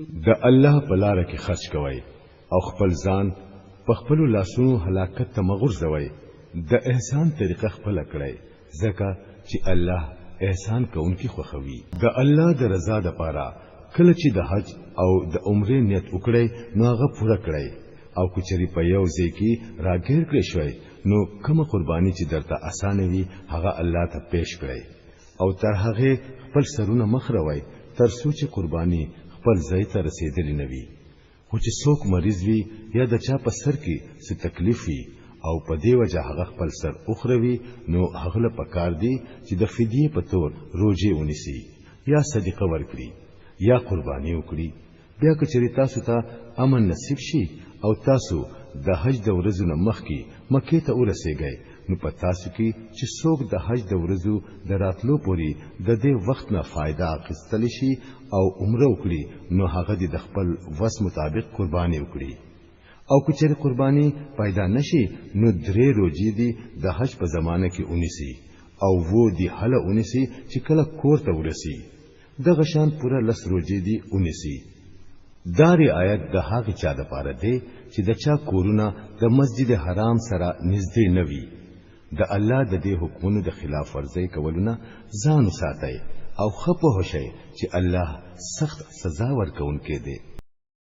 د الله په لار کې خرج کوئ او خپل ځان په خپل لاسونو هلاکت ته مغرضوي د احسان طریقه خپل کړئ ځکه چې الله احسان کوونکی خوښوي د الله د رضا لپاره کله چې د حج او د عمره نیت وکړئ نو هغه پوره کړئ او کچري په یو ځای کې راګیر کړئ شوي نو کومه قرباني چې درته اسانه وي هغه الله ته پیش کړئ او تر هغه خپل سرونه مخروي تر سوچ قرباني خپل ځای ته رسیدلی نوي خو چې څوک مریض وي یا د چا په سر کې څه تکلیف وي او په دې وجه هغه خپل سر اخروي نو هغه له پکار دی چې د فدیه په تور روزه ونیسي یا صدقه ورکړي یا قرباني وکړي بیا که چېرې تاسو ته امن نصیب شي او تاسو د حج د ورځو نه مخکې مکې ته ورسېږئ نو په تاسو کې چې څوک د حج د ورځو د راتلو پورې د دې وخت نه فائدہ اخیستل شي او عمره وکړي نو هغه د خپل وس مطابق قرباني وکړي او که چېرې قرباني پیدا نشي نو درې روزې دي د حج په زمانه کې ونیسي او وو دي هله ونیسي چې کله کور ته ورسي دغه شان پوره لس روزې دي ونیسي داري آیت د هغه چا د پاره دی چې د چا کورونه د مسجد حرام سره نږدې نه وي د الله د دې حکمونو د خلاف ورزي کولونه ځان ساتي او خپه هوشي چې الله سخت سزا ورکوونکی دی